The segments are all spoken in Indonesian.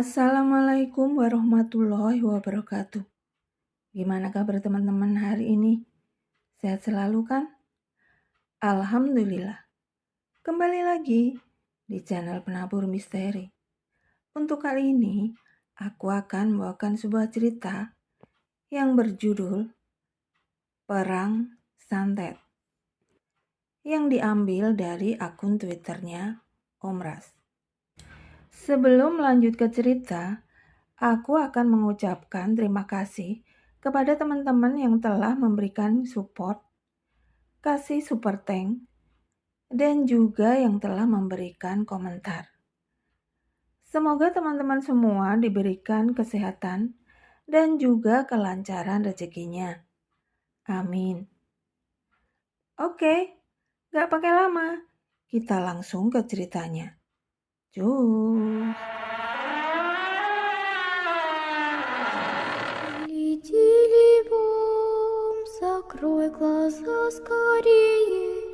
Assalamualaikum warahmatullahi wabarakatuh. Gimana kabar teman-teman hari ini? Sehat selalu kan? Alhamdulillah. Kembali lagi di channel Penabur Misteri. Untuk kali ini, aku akan membawakan sebuah cerita yang berjudul Perang Santet yang diambil dari akun Twitternya Om Ras. Sebelum lanjut ke cerita, aku akan mengucapkan terima kasih kepada teman-teman yang telah memberikan support, kasih super thank, dan juga yang telah memberikan komentar. Semoga teman-teman semua diberikan kesehatan dan juga kelancaran rezekinya. Amin. Oke, gak pakai lama, kita langsung ke ceritanya. Cus. Закрой глаза скорее.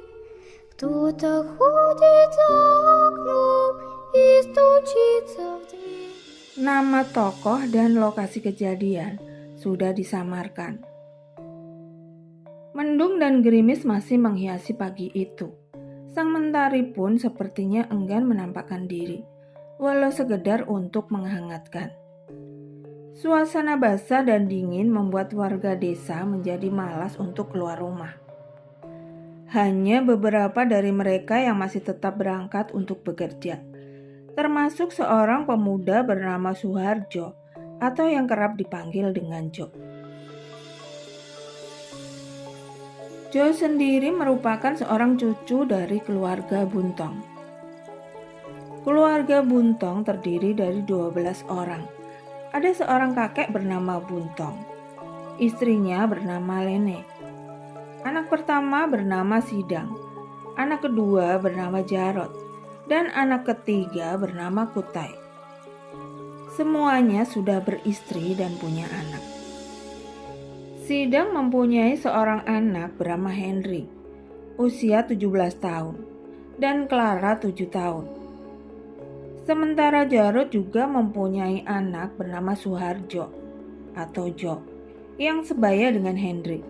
Кто-то ходит за окном и стучится в дверь. Nama tokoh dan lokasi kejadian sudah disamarkan. Mendung dan gerimis masih menghiasi pagi itu. Sang mentari pun sepertinya enggan menampakkan diri, walau sekedar untuk menghangatkan. Suasana basah dan dingin membuat warga desa menjadi malas untuk keluar rumah. Hanya beberapa dari mereka yang masih tetap berangkat untuk bekerja, termasuk seorang pemuda bernama Suharjo atau yang kerap dipanggil dengan Jo. Jo sendiri merupakan seorang cucu dari keluarga Buntong. Keluarga Buntong terdiri dari 12 orang. Ada seorang kakek bernama Buntong, istrinya bernama Lene, anak pertama bernama Sidang, anak kedua bernama Jarot, dan anak ketiga bernama Kutai. Semuanya sudah beristri dan punya anak. Sidang mempunyai seorang anak bernama Henry, usia 17 tahun, dan Clara 7 tahun. Sementara Jarot juga mempunyai anak bernama Suharjo atau Jo yang sebaya dengan Henry.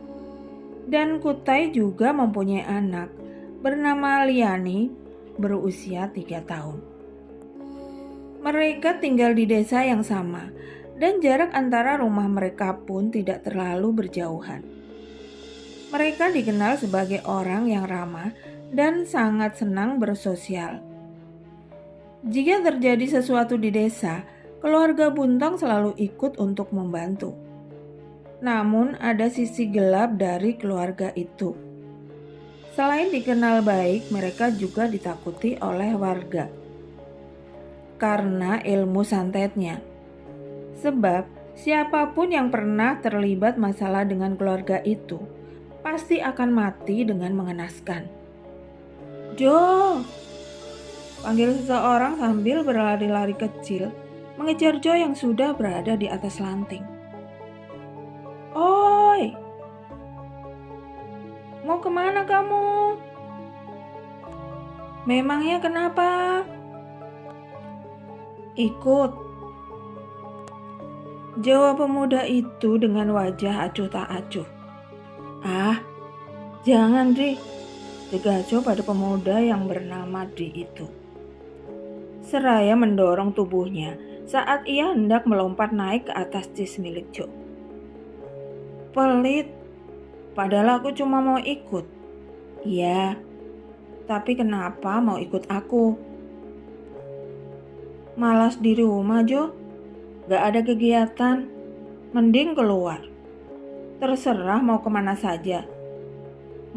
Dan Kutai juga mempunyai anak bernama Liani berusia 3 tahun. Mereka tinggal di desa yang sama dan jarak antara rumah mereka pun tidak terlalu berjauhan. Mereka dikenal sebagai orang yang ramah dan sangat senang bersosial. Jika terjadi sesuatu di desa, keluarga Buntong selalu ikut untuk membantu. Namun ada sisi gelap dari keluarga itu. Selain dikenal baik, mereka juga ditakuti oleh warga karena ilmu santetnya. Sebab siapapun yang pernah terlibat masalah dengan keluarga itu pasti akan mati dengan mengenaskan. Jo! Panggil seseorang sambil berlari-lari kecil mengejar Jo yang sudah berada di atas lanting. Oi! Mau kemana kamu? Memangnya kenapa? Ikut, jawab pemuda itu dengan wajah acuh tak acuh. Ah, jangan Dri, cegah Jo pada pemuda yang bernama Dri itu. Seraya mendorong tubuhnya saat ia hendak melompat naik ke atas cis milik Jo. Pelit, padahal aku cuma mau ikut. Iya, tapi kenapa mau ikut aku? Malas di rumah Jo, gak ada kegiatan, mending keluar. Terserah mau kemana saja.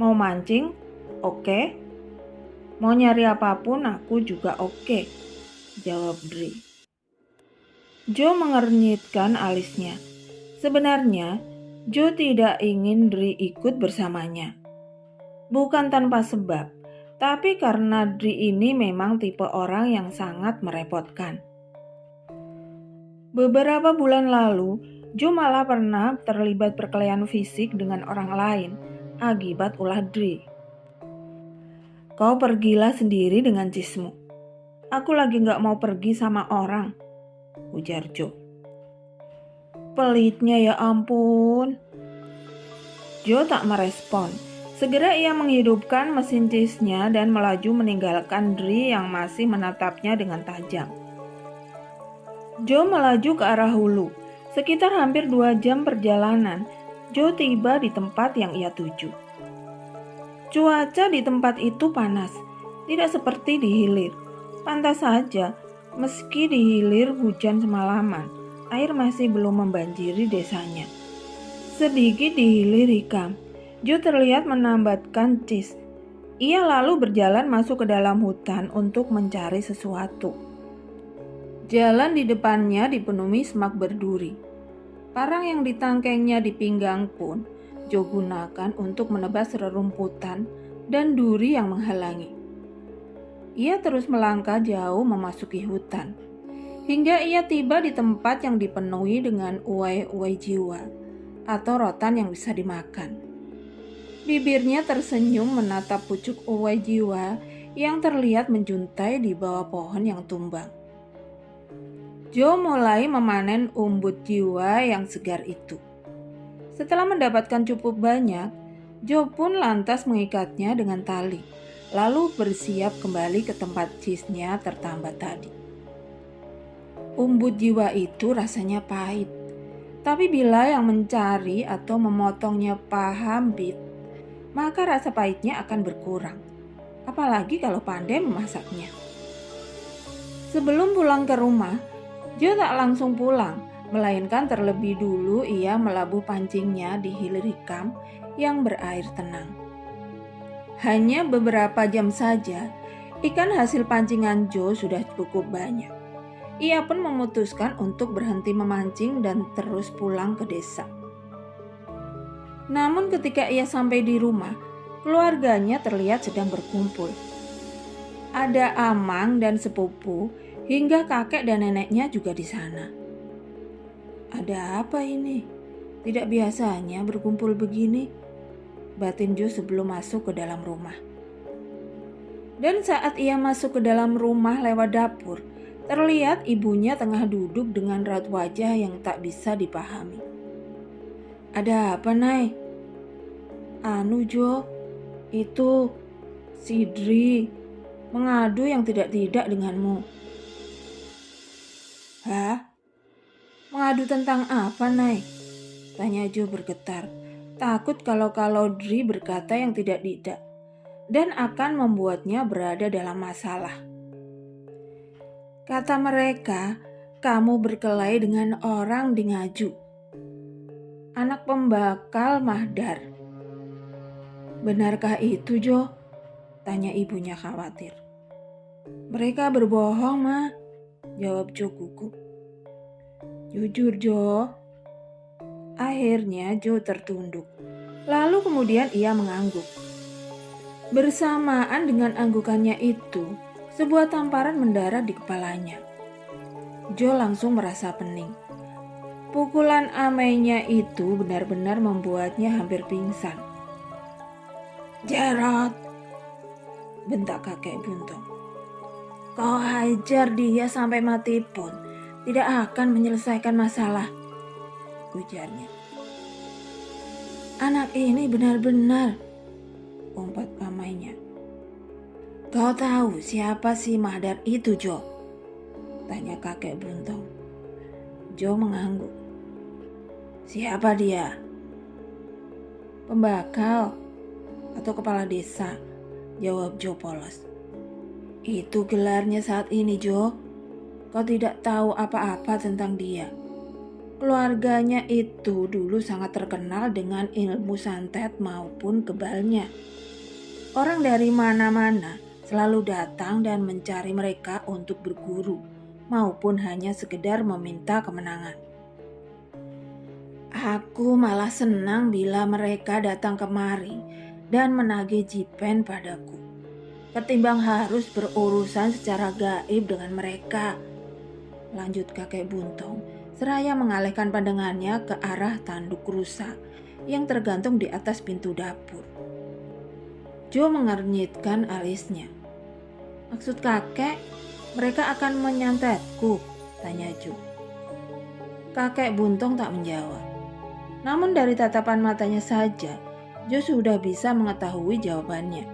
Mau mancing? Oke. Mau nyari apapun aku juga oke, jawab Dri. Jo mengernyitkan alisnya. Sebenarnya, Jo tidak ingin Dri ikut bersamanya. Bukan tanpa sebab, tapi karena Dri ini memang tipe orang yang sangat merepotkan. Beberapa bulan lalu, Jo malah pernah terlibat perkelahian fisik dengan orang lain akibat ulah Dri. Kau pergilah sendiri dengan cismu. Aku lagi gak mau pergi sama orang. ujar Jo. Pelitnya ya ampun. Jo tak merespon. Segera ia menghidupkan mesin cheese-nya dan melaju meninggalkan Dri yang masih menatapnya dengan tajam. Jo melaju ke arah hulu. Sekitar hampir 2 jam perjalanan, Jo tiba di tempat yang ia tuju. Cuaca di tempat itu panas, tidak seperti di hilir. Pantas saja, meski di hilir hujan semalaman, air masih belum membanjiri desanya. Sedikit di hilir hikam, Jo terlihat menambatkan cheese. Ia lalu berjalan masuk ke dalam hutan untuk mencari sesuatu. Jalan di depannya dipenuhi semak berduri. Parang yang ditangkengnya di pinggang pun Jo gunakan untuk menebas rerumputan dan duri yang menghalangi. Ia terus melangkah jauh memasuki hutan, hingga ia tiba di tempat yang dipenuhi dengan uwai-uwai jiwa atau rotan yang bisa dimakan. Bibirnya tersenyum menatap pucuk uwai jiwa yang terlihat menjuntai di bawah pohon yang tumbang. Jo mulai memanen umbut jiwa yang segar itu. Setelah mendapatkan cukup banyak, Jo pun lantas mengikatnya dengan tali, lalu bersiap kembali ke tempat cheese-nya tertambat tadi. Umbut jiwa itu rasanya pahit, tapi bila yang mencari atau memotongnya paham bit, maka rasa pahitnya akan berkurang, apalagi kalau pandai memasaknya. Sebelum pulang ke rumah, Jo tak langsung pulang, melainkan terlebih dulu ia melabuh pancingnya di hilir hikam yang berair tenang. Hanya beberapa jam saja, ikan hasil pancingan Jo sudah cukup banyak. Ia pun memutuskan untuk berhenti memancing dan terus pulang ke desa. Namun ketika ia sampai di rumah, keluarganya terlihat sedang berkumpul. Ada amang dan sepupu, hingga kakek dan neneknya juga di sana. Ada apa ini? Tidak biasanya berkumpul begini, batin Jo sebelum masuk ke dalam rumah. Dan saat ia masuk ke dalam rumah lewat dapur, terlihat ibunya tengah duduk dengan raut wajah yang tak bisa dipahami. Ada apa, Nay? Anu Jo, itu si Dri mengadu yang tidak-tidak denganmu. Hah? Mengadu tentang apa, Nay? Tanya Jo bergetar, takut kalau Dri berkata yang tidak-tidak dan akan membuatnya berada dalam masalah. Kata mereka, kamu berkelahi dengan orang di Ngaju, anak pembakal Mahdar. Benarkah itu, Jo? Tanya ibunya khawatir. Mereka berbohong, Ma, jawab Jo gugup. Jujur, Jo. Akhirnya Jo tertunduk. Lalu kemudian ia mengangguk. Bersamaan dengan anggukannya itu, sebuah tamparan mendarat di kepalanya. Jo langsung merasa pening. Pukulan amainya itu benar-benar membuatnya hampir pingsan. Jarot, bentak kakek Buntung. Kau hajar dia sampai mati pun tidak akan menyelesaikan masalah, ujarnya. Anak ini benar-benar, umpat amainya. Kau tahu siapa si Mahdar itu, Jo? Tanya kakek Buntung. Jo mengangguk. Siapa dia? Pembakal atau kepala desa, jawab Jo polos. Itu gelarnya saat ini, Jo. Kau tidak tahu apa-apa tentang dia. Keluarganya itu dulu sangat terkenal dengan ilmu santet maupun kebalnya. Orang dari mana-mana selalu datang dan mencari mereka untuk berguru, maupun hanya sekedar meminta kemenangan. Aku malah senang bila mereka datang kemari dan menagih jipen padaku, ketimbang harus berurusan secara gaib dengan mereka, lanjut kakek Buntung, seraya mengalihkan pandangannya ke arah tanduk rusa yang tergantung di atas pintu dapur. Jo mengernyitkan alisnya. Maksud kakek, mereka akan menyantetku? Tanya Jo. Kakek Buntung tak menjawab. Namun dari tatapan matanya saja, Jo sudah bisa mengetahui jawabannya.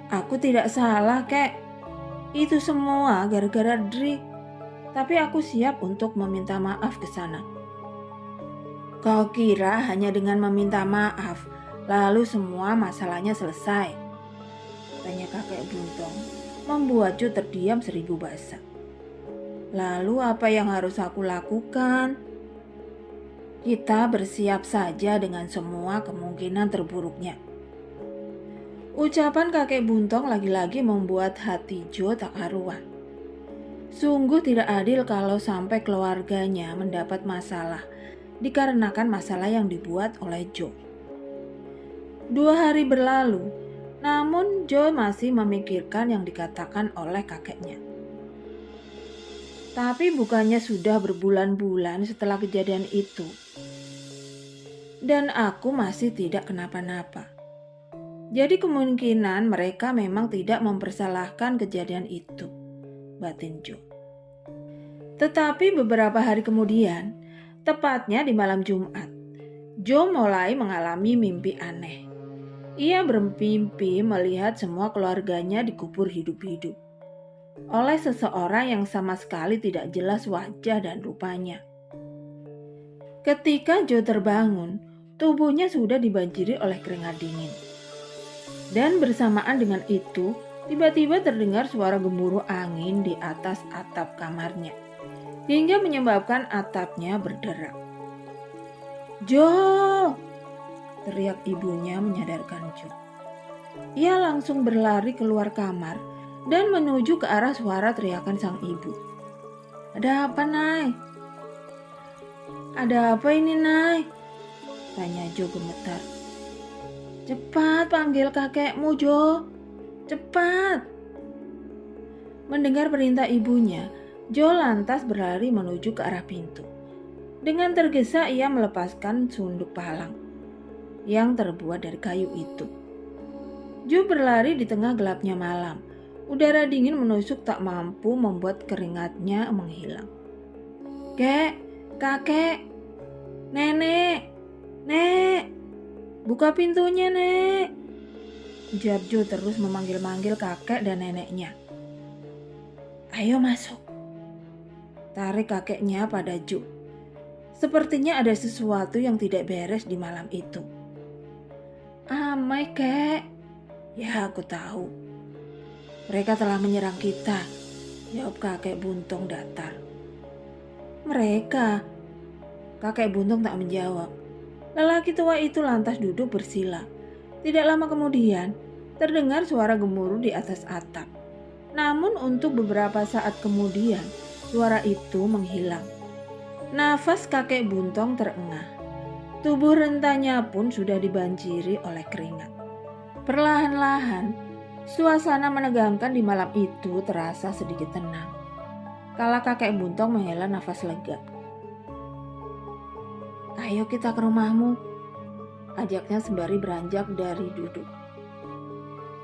Aku tidak salah, Kek. Itu semua gara-gara Dri. Tapi aku siap untuk meminta maaf ke sana. Kau kira hanya dengan meminta maaf, lalu semua masalahnya selesai? Tanya kakek Buntung, membuat Jo terdiam 1000 bahasa. Lalu apa yang harus aku lakukan? Kita bersiap saja dengan semua kemungkinan terburuknya. Ucapan kakek Buntung lagi-lagi membuat hati Jo tak karuan. Sungguh tidak adil kalau sampai keluarganya mendapat masalah dikarenakan masalah yang dibuat oleh Jo. 2 hari berlalu, namun Jo masih memikirkan yang dikatakan oleh kakeknya. Tapi bukannya sudah berbulan-bulan setelah kejadian itu, dan aku masih tidak kenapa-napa. Jadi kemungkinan mereka memang tidak mempersalahkan kejadian itu, batin Jo. Tetapi beberapa hari kemudian, tepatnya di malam Jumat, Jo mulai mengalami mimpi aneh. Ia bermimpi melihat semua keluarganya dikubur hidup-hidup oleh seseorang yang sama sekali tidak jelas wajah dan rupanya. Ketika Jo terbangun, tubuhnya sudah dibanjiri oleh keringat dingin. Dan bersamaan dengan itu, tiba-tiba terdengar suara gemuruh angin di atas atap kamarnya, hingga menyebabkan atapnya berderak. Jo! Teriak ibunya menyadarkan Jo. Ia langsung berlari keluar kamar dan menuju ke arah suara teriakan sang ibu. Ada apa, Nay? Ada apa ini, Nay? Tanya Jo gemetar. Cepat panggil kakekmu, Jo. Cepat. Mendengar perintah ibunya, Jo lantas berlari menuju ke arah pintu. Dengan tergesa ia melepaskan sunduk palang yang terbuat dari kayu itu. Jo berlari di tengah gelapnya malam. Udara dingin menusuk tak mampu membuat keringatnya menghilang. Kek, kakek, nenek, nek, buka pintunya, nek. Ujar Jo terus memanggil-manggil kakek dan neneknya. Ayo masuk. Tarik kakeknya pada Jo. Sepertinya ada sesuatu yang tidak beres di malam itu. Amai, kek. Ya, aku tahu. Mereka telah menyerang kita, jawab kakek Buntung datar. Mereka? Kakek Buntung tak menjawab. Lelaki tua itu lantas duduk bersila. Tidak lama kemudian, terdengar suara gemuruh di atas atap. Namun untuk beberapa saat kemudian, suara itu menghilang. Nafas kakek Buntung terengah. Tubuh rentanya pun sudah dibanjiri oleh keringat. Perlahan-lahan, suasana menegangkan di malam itu terasa sedikit tenang. Kala kakek Buntung menghela nafas lega. Ayo kita ke rumahmu, ajaknya sembari beranjak dari duduk.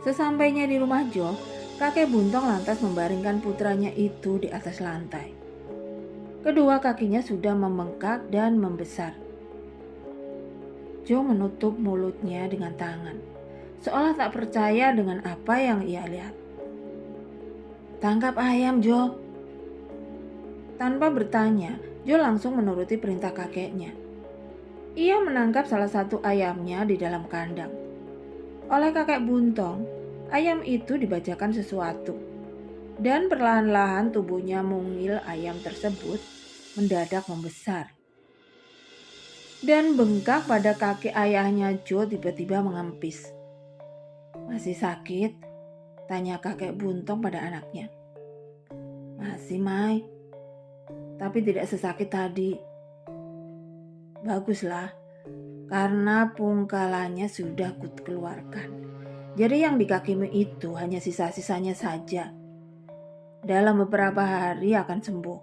Sesampainya di rumah Jo, kakek Buntung lantas membaringkan putranya itu di atas lantai. Kedua kakinya sudah membengkak dan membesar. Jo menutup mulutnya dengan tangan, seolah tak percaya dengan apa yang ia lihat. Tangkap ayam, Jo. Tanpa bertanya, Jo langsung menuruti perintah kakeknya. Ia menangkap salah satu ayamnya di dalam kandang. Oleh kakek Buntung, ayam itu dibacakan sesuatu. Dan perlahan-lahan tubuhnya mungil ayam tersebut mendadak membesar. Dan bengkak pada kaki ayahnya Jo tiba-tiba mengempis. Masih sakit? Tanya kakek Buntung pada anaknya. Masih, Mai. Tapi tidak sesakit tadi. Baguslah, karena pungkalannya sudah kukeluarkan. Jadi yang di kakimu itu hanya sisa-sisanya saja. Dalam beberapa hari akan sembuh.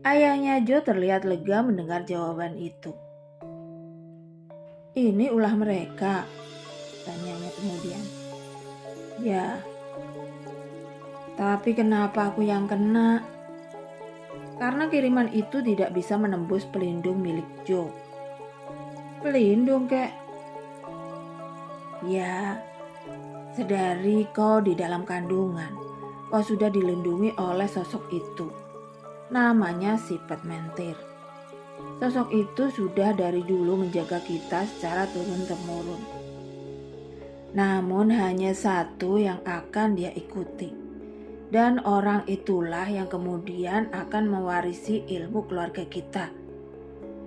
Ayahnya Jo terlihat lega mendengar jawaban itu. Ini ulah mereka, tanyanya kemudian. Ya, tapi kenapa aku yang kena? karena kiriman itu tidak bisa menembus pelindung milik Joe. Pelindung, kek? Ya, sedari kau di dalam kandungan, kau sudah dilindungi oleh sosok itu. Namanya sifat mentir. Sosok itu sudah dari dulu menjaga kita secara turun-temurun. Namun hanya satu yang akan dia ikuti. Dan orang itulah yang kemudian akan mewarisi ilmu keluarga kita,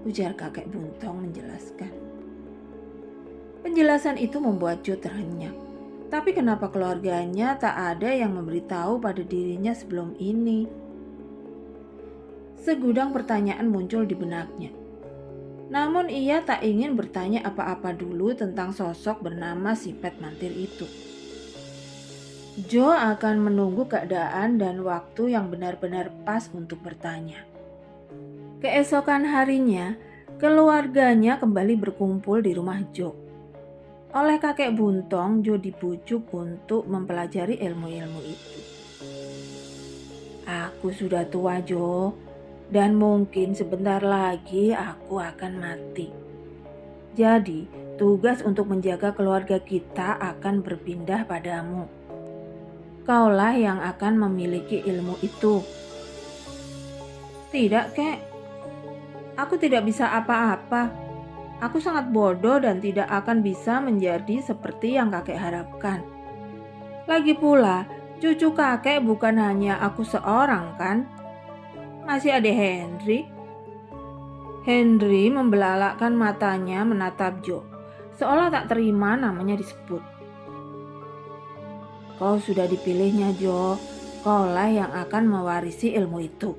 ujar kakek Buntong menjelaskan. Penjelasan itu membuat Joe terhenyak. Tapi kenapa keluarganya tak ada yang memberitahu pada dirinya sebelum ini? Segudang pertanyaan muncul di benaknya. Namun ia tak ingin bertanya apa-apa dulu tentang sosok bernama sifat mantir itu. Joe akan menunggu keadaan dan waktu yang benar-benar pas untuk bertanya. Keesokan harinya, keluarganya kembali berkumpul di rumah Joe. Oleh kakek Buntong, Joe dibujuk untuk mempelajari ilmu-ilmu itu. Aku sudah tua, Joe, dan mungkin sebentar lagi aku akan mati. Jadi, tugas untuk menjaga keluarga kita akan berpindah padamu. Kaulah yang akan memiliki ilmu itu. Tidak, kek. Aku tidak bisa apa-apa. Aku sangat bodoh dan tidak akan bisa menjadi seperti yang kakek harapkan. Lagi pula, cucu kakek bukan hanya aku seorang, kan? Masih ada Henry. Henry membelalakkan matanya menatap Joe, seolah tak terima namanya disebut. Kau sudah dipilihnya, Joe. Kaulah yang akan mewarisi ilmu itu.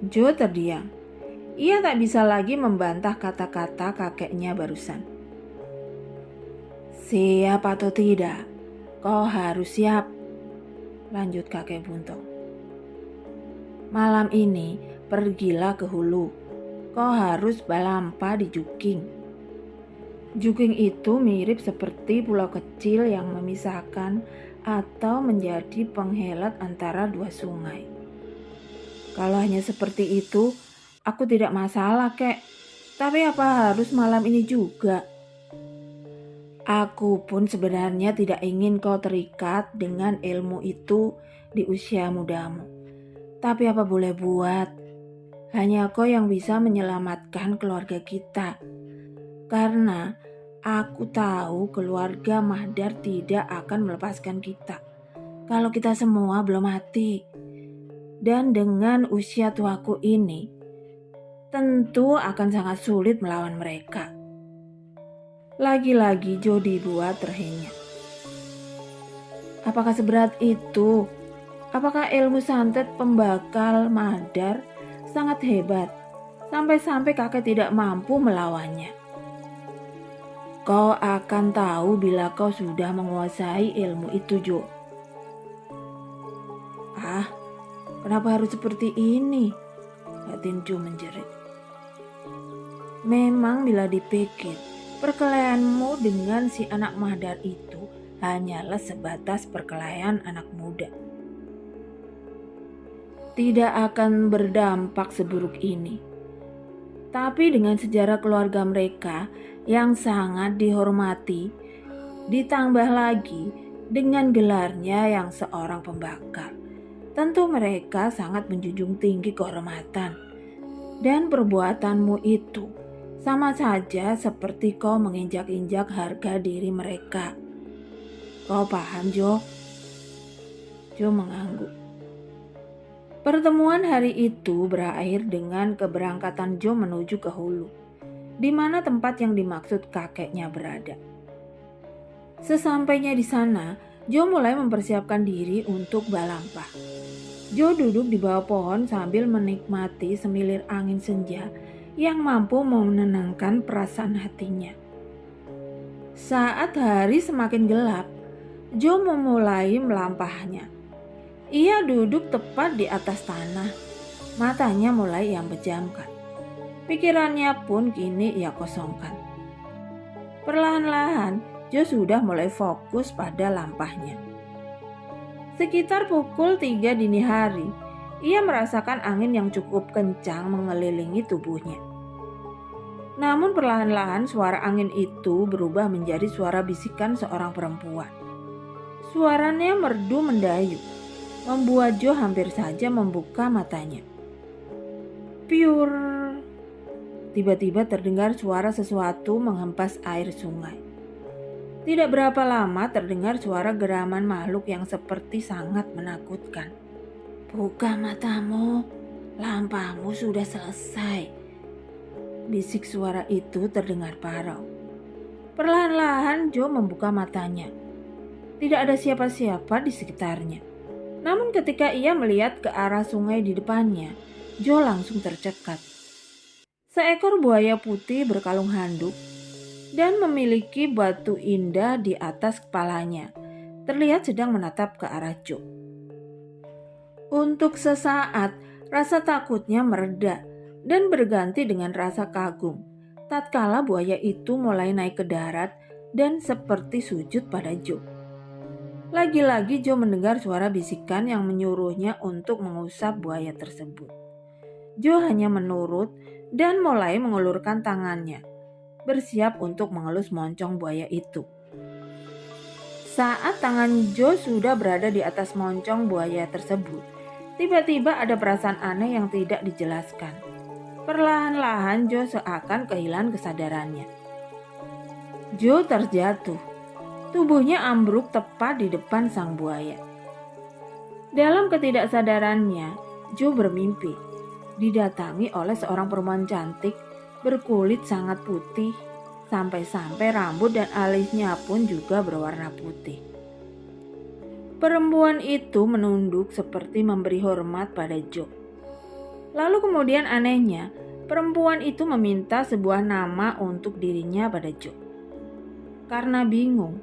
Joe terdiam. Ia tak bisa lagi membantah kata-kata kakeknya barusan. Siap atau tidak, kau harus siap, lanjut kakek Buntong. Malam ini pergilah ke hulu. Kau harus balampa di Juking. Juking itu mirip seperti pulau kecil yang memisahkan atau menjadi penghelat antara dua sungai. Kalau hanya seperti itu, aku tidak masalah, kek. Tapi apa harus malam ini juga? Aku pun sebenarnya tidak ingin kau terikat dengan ilmu itu di usia mudamu. Tapi apa boleh buat? Hanya kau yang bisa menyelamatkan keluarga kita. Karena aku tahu keluarga Mahdar tidak akan melepaskan kita kalau kita semua belum mati. Dan dengan usia tuaku ini, tentu akan sangat sulit melawan mereka. Lagi-lagi Joe dibuat terhenyak. Apakah seberat itu? Apakah ilmu santet pembakal Mahdar sangat hebat sampai-sampai kakek tidak mampu melawannya? Kau akan tahu bila kau sudah menguasai ilmu itu, Joe. Ah, kenapa harus seperti ini? Batin Joe menjerit. Memang bila dipikir, perkelahianmu dengan si anak Mahdar itu hanyalah sebatas perkelahian anak muda. Tidak akan berdampak seburuk ini. Tapi dengan sejarah keluarga mereka yang sangat dihormati, ditambah lagi dengan gelarnya yang seorang pembakar, tentu mereka sangat menjunjung tinggi kehormatan. Dan perbuatanmu itu sama saja seperti kau menginjak-injak harga diri mereka. Kau paham, Joe? Joe mengangguk. Pertemuan hari itu berakhir dengan keberangkatan Joe menuju ke hulu, di mana tempat yang dimaksud kakeknya berada. Sesampainya di sana, Joe mulai mempersiapkan diri untuk balampa. Joe duduk di bawah pohon sambil menikmati semilir angin senja yang mampu menenangkan perasaan hatinya. Saat hari semakin gelap, Joe memulai melampahnya. Ia duduk tepat di atas tanah, matanya mulai ia pejamkan. Pikirannya pun kini ia kosongkan. Perlahan-lahan, Joe sudah mulai fokus pada lampahnya. Sekitar pukul 3 dini hari, Ia merasakan angin yang cukup kencang mengelilingi tubuhnya. Namun perlahan-lahan suara angin itu berubah menjadi suara bisikan seorang perempuan. Suaranya merdu mendayu, membuat Jo hampir saja membuka matanya. Piur. Tiba-tiba terdengar suara sesuatu menghempas air sungai. Tidak berapa lama terdengar suara geraman makhluk yang seperti sangat menakutkan. Buka matamu, lampamu sudah selesai. Bisik suara itu terdengar parau. Perlahan-lahan Jo membuka matanya. Tidak ada siapa-siapa di sekitarnya. Namun ketika ia melihat ke arah sungai di depannya, Jo langsung tercekat. Seekor buaya putih berkalung handuk dan memiliki batu indah di atas kepalanya, terlihat sedang menatap ke arah Jo. Untuk sesaat, rasa takutnya mereda dan berganti dengan rasa kagum. Tatkala buaya itu mulai naik ke darat dan seperti sujud pada Jo. Lagi-lagi Jo mendengar suara bisikan yang menyuruhnya untuk mengusap buaya tersebut. Jo hanya menurut dan mulai mengulurkan tangannya, bersiap untuk mengelus moncong buaya itu. Saat tangan Jo sudah berada di atas moncong buaya tersebut, tiba-tiba ada perasaan aneh yang tidak dijelaskan. Perlahan-lahan Jo seakan kehilangan kesadarannya. Jo terjatuh. Tubuhnya ambruk tepat di depan sang buaya. Dalam ketidaksadarannya, Jo bermimpi didatangi oleh seorang perempuan cantik berkulit sangat putih, sampai-sampai rambut dan alisnya pun juga berwarna putih. Perempuan itu menunduk seperti memberi hormat pada Jo. Lalu kemudian anehnya, perempuan itu meminta sebuah nama untuk dirinya pada Jo. Karena bingung,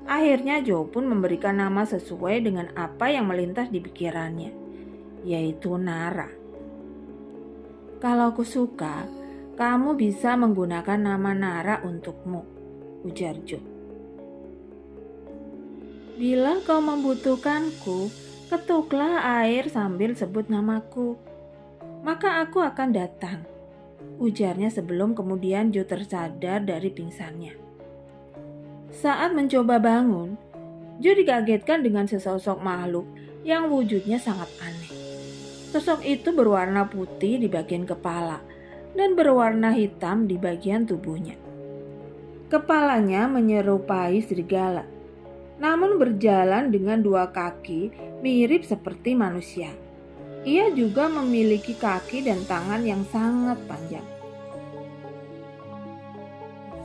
akhirnya Jo pun memberikan nama sesuai dengan apa yang melintas di pikirannya, yaitu Nara. Kalau aku suka, kamu bisa menggunakan nama Nara untukmu, ujar Jo. Bila kau membutuhkanku, ketuklah air sambil sebut namaku, maka aku akan datang, ujarnya sebelum kemudian Jo tersadar dari pingsannya. Saat mencoba bangun, Jo dikagetkan dengan sesosok makhluk yang wujudnya sangat aneh. Sosok itu berwarna putih di bagian kepala dan berwarna hitam di bagian tubuhnya. Kepalanya menyerupai serigala, namun berjalan dengan dua kaki mirip seperti manusia. Ia juga memiliki kaki dan tangan yang sangat panjang.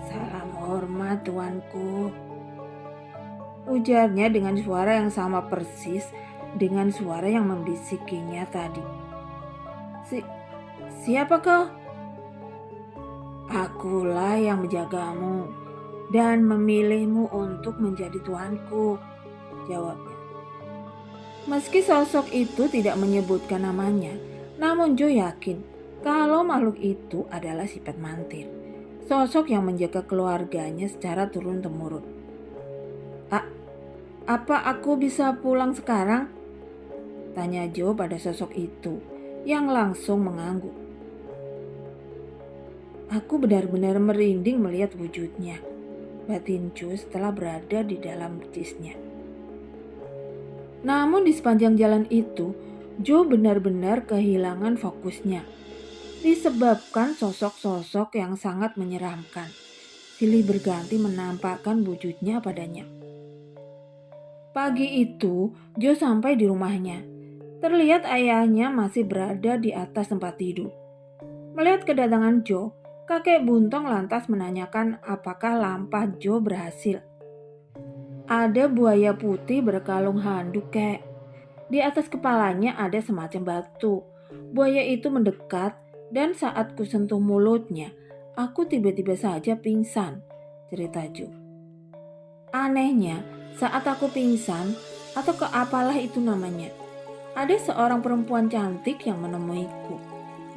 Salam hormat tuanku, ujarnya dengan suara yang sama persis dengan suara yang membisikinya tadi. Siapa kau? Akulah yang menjagamu dan memilihmu untuk menjadi tuanku, jawabnya. Meski sosok itu tidak menyebutkan namanya, namun Jo yakin kalau makhluk itu adalah sifat mantir, sosok yang menjaga keluarganya secara turun-temurun. Apa aku bisa pulang sekarang? Tanya Jo pada sosok itu yang langsung mengangguk. Aku benar-benar merinding melihat wujudnya, batin Jo setelah berada di dalam betisnya. Namun di sepanjang jalan itu, Jo benar-benar kehilangan fokusnya, disebabkan sosok-sosok yang sangat menyeramkan, silih berganti menampakkan wujudnya padanya. Pagi itu, Jo sampai di rumahnya. Terlihat ayahnya masih berada di atas tempat tidur. Melihat kedatangan Jo, kakek Buntong lantas menanyakan apakah lampah Jo berhasil. Ada buaya putih berkalung handuk, kek. Di atas kepalanya ada semacam batu. Buaya itu mendekat dan saat kusentuh mulutnya, aku tiba-tiba saja pingsan, cerita Jo. Anehnya, saat aku pingsan, atau keapalah itu namanya, ada seorang perempuan cantik yang menemuiku.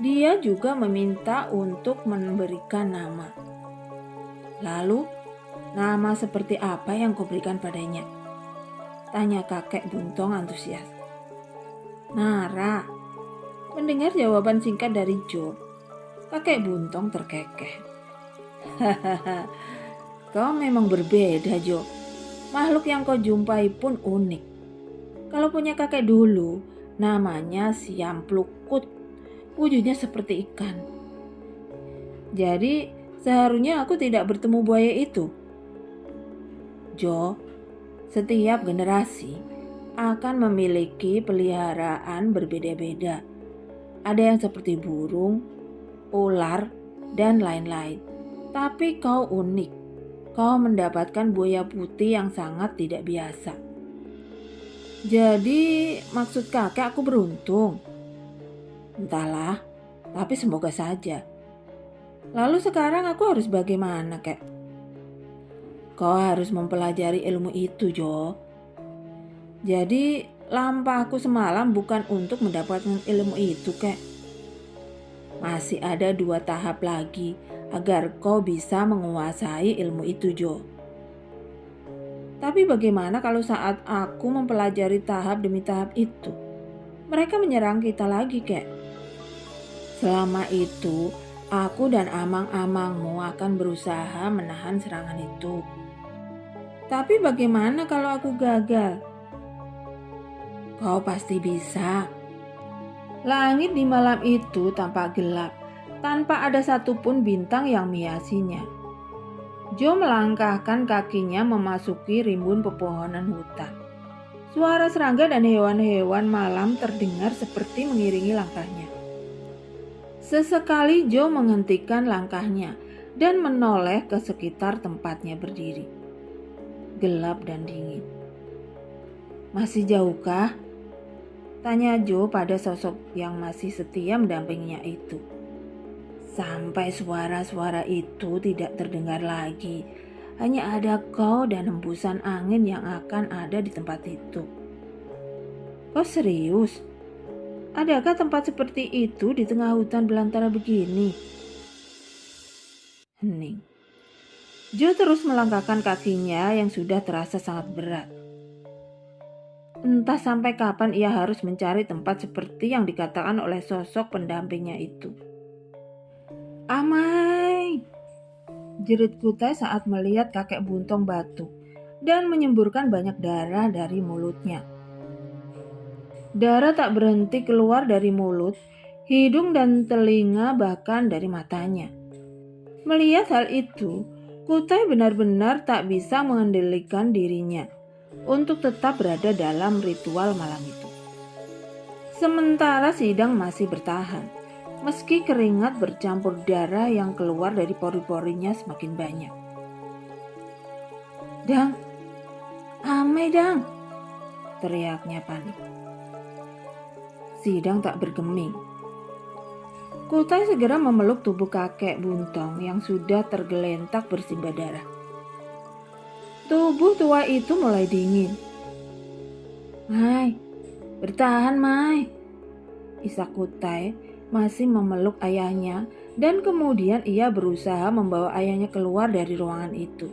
Dia juga meminta untuk memberikan nama. Lalu, nama seperti apa yang kuberikan padanya? Tanya kakek Buntong antusias. Nara, Mendengar jawaban singkat dari Jo, kakek Buntong terkekeh. Hahaha, kau memang berbeda, Jo. Makhluk yang kau jumpai pun unik. Kalau punya kakek dulu, namanya Siam Plukut. Wujudnya seperti ikan. Jadi, seharusnya aku tidak bertemu buaya itu. Jo, setiap generasi akan memiliki peliharaan berbeda-beda. Ada yang seperti burung, ular, dan lain-lain. Tapi kau unik. Kau mendapatkan buaya putih yang sangat tidak biasa. Jadi maksud kakek aku beruntung? Entahlah, tapi semoga saja. Lalu sekarang aku harus bagaimana, kek? Kau harus mempelajari ilmu itu, Jo. Jadi lampahku semalam bukan untuk mendapatkan ilmu itu, kek. Masih ada 2 tahap lagi agar kau bisa menguasai ilmu itu, Jo. Tapi bagaimana kalau saat aku mempelajari tahap demi tahap itu, mereka menyerang kita lagi, kek? Selama itu, aku dan amang-amangmu akan berusaha menahan serangan itu. Tapi bagaimana kalau aku gagal? Kau pasti bisa. Langit di malam itu tampak gelap, tanpa ada satupun bintang yang menghiasinya. Jo melangkahkan kakinya memasuki rimbun pepohonan hutan. Suara serangga dan hewan-hewan malam terdengar seperti mengiringi langkahnya. Sesekali Jo menghentikan langkahnya dan menoleh ke sekitar tempatnya berdiri. Gelap dan dingin. Masih jauhkah? Tanya Jo pada sosok yang masih setia mendampinginya itu. Sampai suara-suara itu tidak terdengar lagi. Hanya ada kau dan hembusan angin yang akan ada di tempat itu. Kau serius? Adakah tempat seperti itu di tengah hutan belantara begini? Hening. Jo terus melangkahkan kakinya yang sudah terasa sangat berat. Entah sampai kapan ia harus mencari tempat seperti yang dikatakan oleh sosok pendampingnya itu. Amai! Jerit Kutai saat melihat kakek Buntong batu dan menyemburkan banyak darah dari mulutnya. Darah tak berhenti keluar dari mulut, hidung dan telinga bahkan dari matanya. Melihat hal itu, Kutai benar-benar tak bisa mengendalikan dirinya untuk tetap berada dalam ritual malam itu. Sementara sidang masih bertahan, meski keringat bercampur darah yang keluar dari pori-porinya semakin banyak. Dang, Amai Dang, teriaknya panik. Sidang tak bergeming. Kutai segera memeluk tubuh kakek Buntong yang sudah tergeletak bersimbah darah. Tubuh tua itu mulai dingin. Mai, bertahan Mai. Isak Kutai masih memeluk ayahnya dan kemudian ia berusaha membawa ayahnya keluar dari ruangan itu.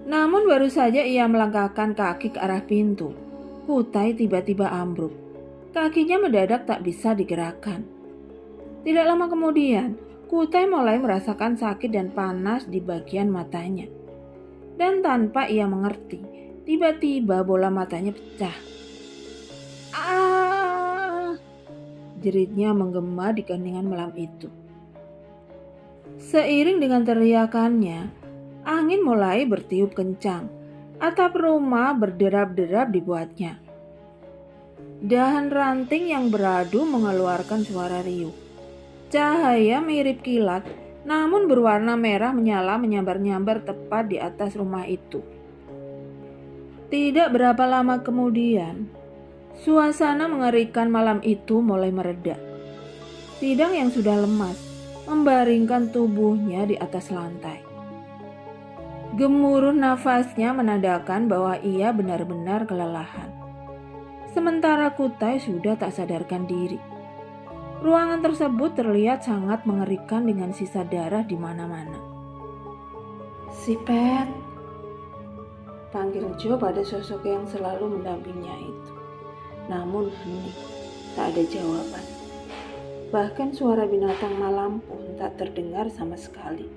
Namun baru saja ia melangkahkan kaki ke arah pintu, Kutai tiba-tiba ambruk. Kakinya mendadak tak bisa digerakkan. Tidak lama kemudian, Kutai mulai merasakan sakit dan panas di bagian matanya. Dan tanpa ia mengerti, tiba-tiba bola matanya pecah. Ah! Jeritnya menggema di keheningan malam itu. Seiring dengan teriakannya, angin mulai bertiup kencang. Atap rumah berderap-derap dibuatnya. Dahan ranting yang beradu mengeluarkan suara riuh. Cahaya mirip kilat, namun berwarna merah menyala menyambar-nyambar tepat di atas rumah itu. Tidak berapa lama kemudian, suasana mengerikan malam itu mulai mereda. Sidang yang sudah lemas membaringkan tubuhnya di atas lantai. Gemuruh nafasnya menandakan bahwa ia benar-benar kelelahan. Sementara Kutai sudah tak sadarkan diri. Ruangan tersebut terlihat sangat mengerikan dengan sisa darah di mana-mana. Si Pet, panggil Jo pada sosok yang selalu mendampinginya itu. Namun hening. Tak ada jawaban. Bahkan suara binatang malam pun tak terdengar sama sekali.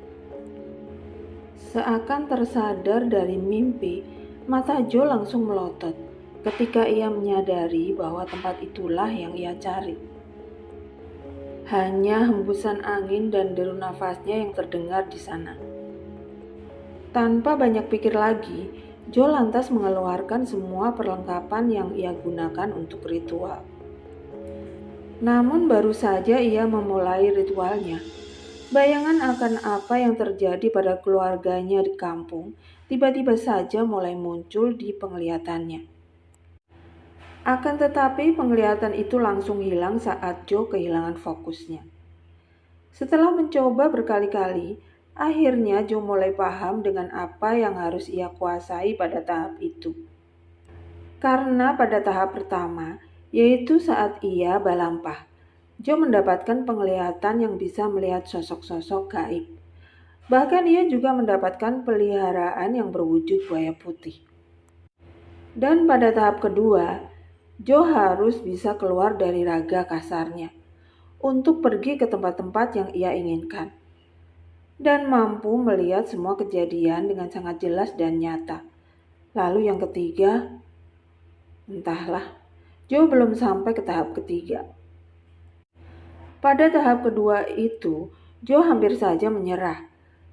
Seakan tersadar dari mimpi, mata Joe langsung melotot ketika ia menyadari bahwa tempat itulah yang ia cari. Hanya hembusan angin dan deru nafasnya yang terdengar di sana. Tanpa banyak pikir lagi, Joe lantas mengeluarkan semua perlengkapan yang ia gunakan untuk ritual. Namun baru saja ia memulai ritualnya, bayangan akan apa yang terjadi pada keluarganya di kampung tiba-tiba saja mulai muncul di penglihatannya. Akan tetapi penglihatan itu langsung hilang saat Joe kehilangan fokusnya. Setelah mencoba berkali-kali, akhirnya Joe mulai paham dengan apa yang harus ia kuasai pada tahap itu. Karena pada tahap pertama, yaitu saat ia balampah, Joe mendapatkan penglihatan yang bisa melihat sosok-sosok gaib. Bahkan ia juga mendapatkan peliharaan yang berwujud buaya putih. Dan pada tahap kedua, Joe harus bisa keluar dari raga kasarnya untuk pergi ke tempat-tempat yang ia inginkan dan mampu melihat semua kejadian dengan sangat jelas dan nyata. Lalu yang ketiga, entahlah, Joe belum sampai ke tahap ketiga. Pada tahap kedua itu, Joe hampir saja menyerah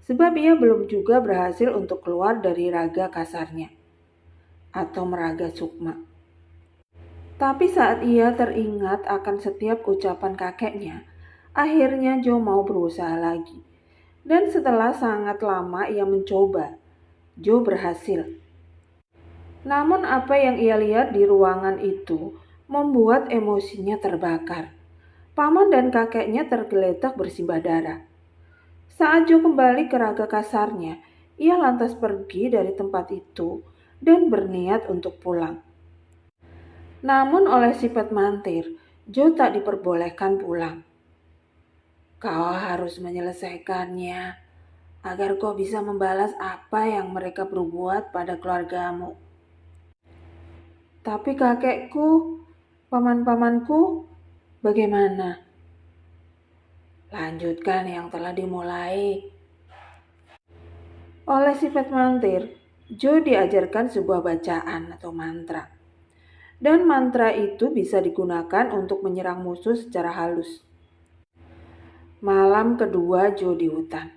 sebab ia belum juga berhasil untuk keluar dari raga kasarnya atau meraga sukma. Tapi saat ia teringat akan setiap ucapan kakeknya, akhirnya Joe mau berusaha lagi. Dan setelah sangat lama ia mencoba, Joe berhasil. Namun apa yang ia lihat di ruangan itu membuat emosinya terbakar. Paman dan kakeknya tergeletak bersimbah darah. Saat Joe kembali ke raga kasarnya, ia lantas pergi dari tempat itu dan berniat untuk pulang. Namun oleh si Petmantir, Joe tak diperbolehkan pulang. Kau harus menyelesaikannya agar kau bisa membalas apa yang mereka perbuat pada keluargamu. Tapi kakekku, paman-pamanku, bagaimana? Lanjutkan yang telah dimulai. Oleh si Petmantir, Joe diajarkan sebuah bacaan atau mantra. Dan mantra itu bisa digunakan untuk menyerang musuh secara halus. Malam kedua Joe di hutan.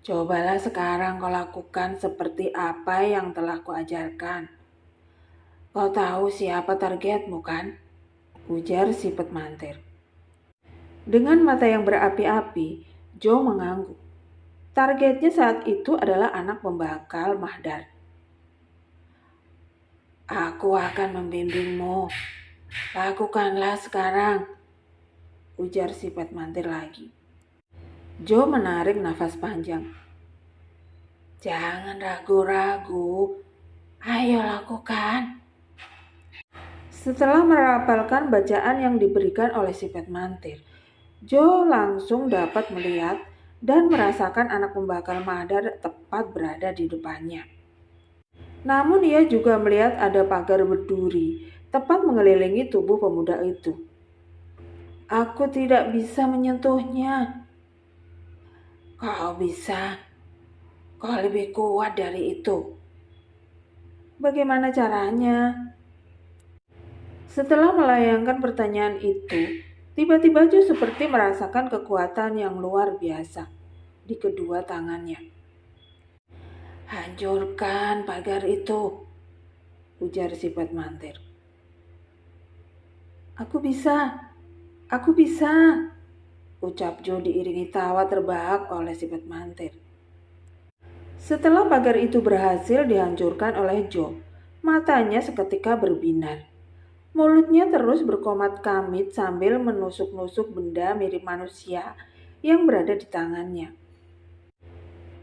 Cobalah sekarang kau lakukan seperti apa yang telah kuajarkan. Kau tahu siapa targetmu kan? Ujar si Petmantir. Dengan mata yang berapi-api, Joe mengangguk. Targetnya saat itu adalah anak pembakal Mahdar. Aku akan membimbingmu. Lakukanlah sekarang, ujar si Petmantir lagi. Joe menarik nafas panjang. Jangan ragu-ragu. Ayo lakukan. Setelah merapalkan bacaan yang diberikan oleh si Petmantir, Joe langsung dapat melihat dan merasakan anak pembakal Mahdar tepat berada di depannya. Namun ia juga melihat ada pagar berduri tepat mengelilingi tubuh pemuda itu. Aku tidak bisa menyentuhnya. Kau bisa. Kau lebih kuat dari itu. Bagaimana caranya? Setelah melayangkan pertanyaan itu, tiba-tiba Joe seperti merasakan kekuatan yang luar biasa di kedua tangannya. Hancurkan pagar itu, ujar si Petmantir. Aku bisa, ucap Joe diiringi tawa terbahak oleh si Petmantir. Setelah pagar itu berhasil dihancurkan oleh Joe, matanya seketika berbinar. Mulutnya terus berkomat kamit sambil menusuk-nusuk benda mirip manusia yang berada di tangannya.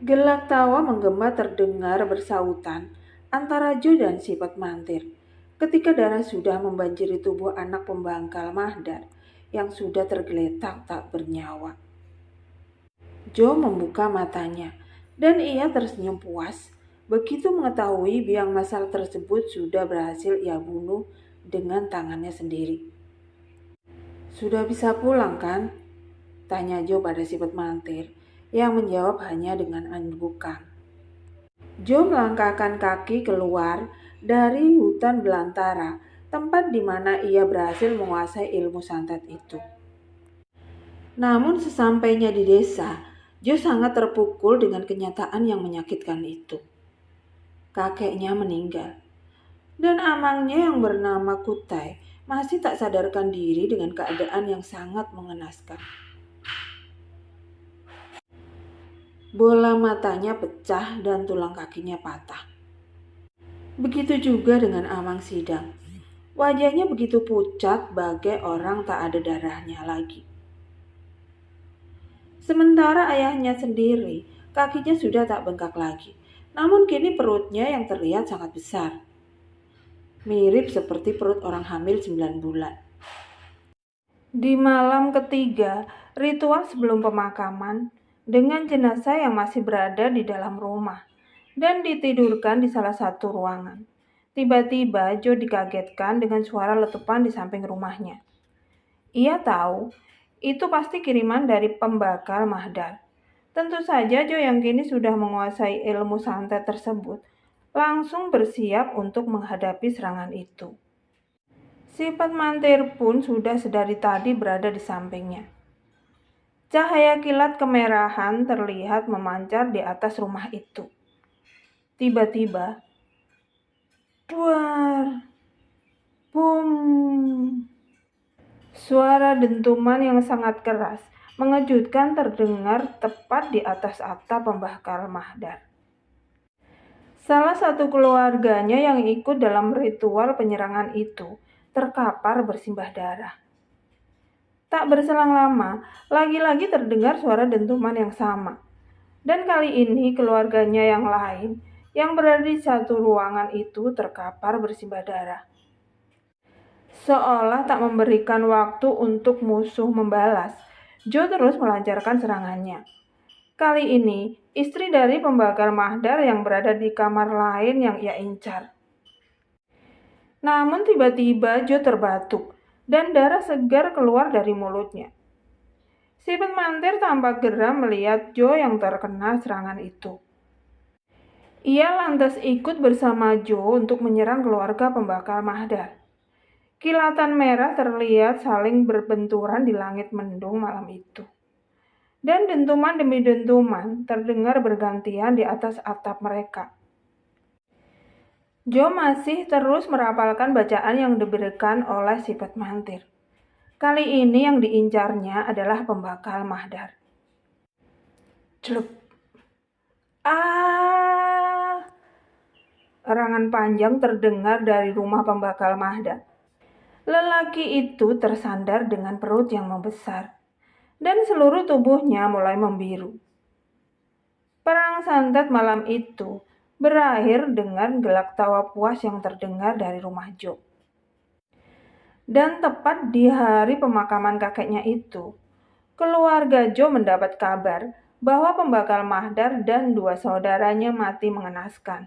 Gelak tawa menggema terdengar bersautan antara Joe dan si Petmantir ketika darah sudah membanjiri tubuh anak pembangkal Mahdar yang sudah tergeletak tak bernyawa. Joe membuka matanya dan ia tersenyum puas begitu mengetahui biang masal tersebut sudah berhasil ia bunuh dengan tangannya sendiri. Sudah bisa pulang kan? Tanya Jo pada sifat mantir yang menjawab hanya dengan anggukan. Jo melangkahkan kaki keluar dari hutan belantara, tempat di mana ia berhasil menguasai ilmu santet itu. Namun sesampainya di desa, Jo sangat terpukul dengan kenyataan yang menyakitkan itu. Kakeknya meninggal, dan amangnya yang bernama Kutai masih tak sadarkan diri dengan keadaan yang sangat mengenaskan. Bola matanya pecah dan tulang kakinya patah. Begitu juga dengan Amang Sidang. Wajahnya begitu pucat bagai orang tak ada darahnya lagi. Sementara ayahnya sendiri, kakinya sudah tak bengkak lagi. Namun kini perutnya yang terlihat sangat besar. Mirip seperti perut orang hamil 9 bulan. Di malam ketiga, ritual sebelum pemakaman, dengan jenazah yang masih berada di dalam rumah dan ditidurkan di salah satu ruangan. Tiba-tiba Jo dikagetkan dengan suara letupan di samping rumahnya. Ia tahu itu pasti kiriman dari pembakar Mahdar. Tentu saja Jo yang kini sudah menguasai ilmu santet tersebut langsung bersiap untuk menghadapi serangan itu. Sifat mantir pun sudah sedari tadi berada di sampingnya. Cahaya kilat kemerahan terlihat memancar di atas rumah itu. Tiba-tiba, duar, bum. Suara dentuman yang sangat keras mengejutkan terdengar tepat di atas atap pembakar Mahdar. Salah satu keluarganya yang ikut dalam ritual penyerangan itu terkapar bersimbah darah. Tak berselang lama, lagi-lagi terdengar suara dentuman yang sama. Dan kali ini keluarganya yang lain yang berada di satu ruangan itu terkapar bersimbah darah. Seolah tak memberikan waktu untuk musuh membalas, Jo terus melancarkan serangannya. Kali ini, istri dari pembakar Mahdar yang berada di kamar lain yang ia incar. Namun tiba-tiba Jo terbatuk dan darah segar keluar dari mulutnya. Sifat mantir tampak geram melihat Jo yang terkena serangan itu. Ia lantas ikut bersama Jo untuk menyerang keluarga pembakar Mahdar. Kilatan merah terlihat saling berbenturan di langit mendung malam itu. Dan dentuman demi dentuman terdengar bergantian di atas atap mereka. Jo masih terus merapalkan bacaan yang diberikan oleh sifat mantir. Kali ini yang diincarnya adalah pembakar Mahdar. Celup. Erangan panjang terdengar dari rumah pembakar Mahdar. Lelaki itu tersandar dengan perut yang membesar, dan seluruh tubuhnya mulai membiru. Perang santet malam itu berakhir dengan gelak tawa puas yang terdengar dari rumah Jo. Dan tepat di hari pemakaman kakeknya itu, keluarga Jo mendapat kabar bahwa pembakar Mahdar dan 2 saudaranya mati mengenaskan.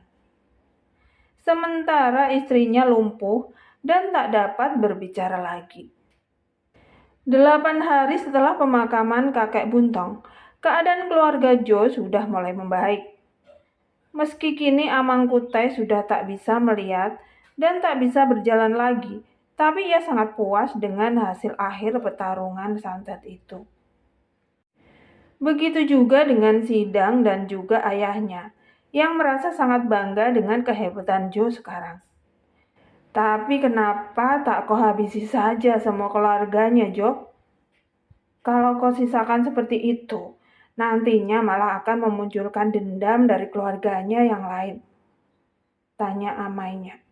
Sementara istrinya lumpuh dan tak dapat berbicara lagi. 8 hari setelah pemakaman kakek Buntong, keadaan keluarga Jo sudah mulai membaik. Meski kini Amang Kutai sudah tak bisa melihat dan tak bisa berjalan lagi, tapi ia sangat puas dengan hasil akhir pertarungan santet itu. Begitu juga dengan Sidang dan juga ayahnya, yang merasa sangat bangga dengan kehebatan Jo sekarang. Tapi kenapa tak kau habisi saja semua keluarganya, Jo? Kalau kau sisakan seperti itu, nantinya malah akan memunculkan dendam dari keluarganya yang lain. Tanya amainya.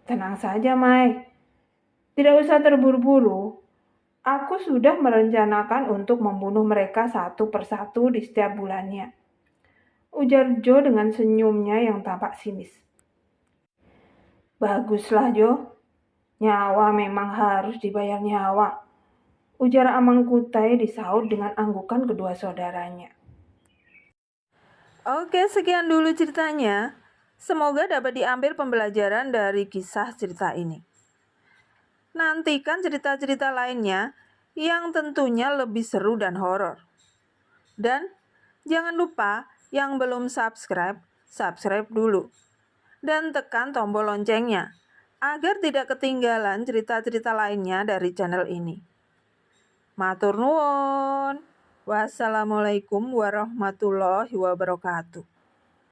Tenang saja, Mai. Tidak usah terburu-buru. Aku sudah merencanakan untuk membunuh mereka satu persatu di setiap bulannya. Ujar Jo dengan senyumnya yang tampak sinis. Baguslah, Jo. Nyawa memang harus dibayar nyawa. Ujar Amang Kutai disaut dengan anggukan kedua saudaranya. Oke, sekian dulu ceritanya. Semoga dapat diambil pembelajaran dari kisah cerita ini. Nantikan cerita-cerita lainnya yang tentunya lebih seru dan horor. Dan jangan lupa yang belum subscribe dulu. Dan tekan tombol loncengnya agar tidak ketinggalan cerita-cerita lainnya dari channel ini. Matur nuwun. Wassalamualaikum warahmatullahi wabarakatuh.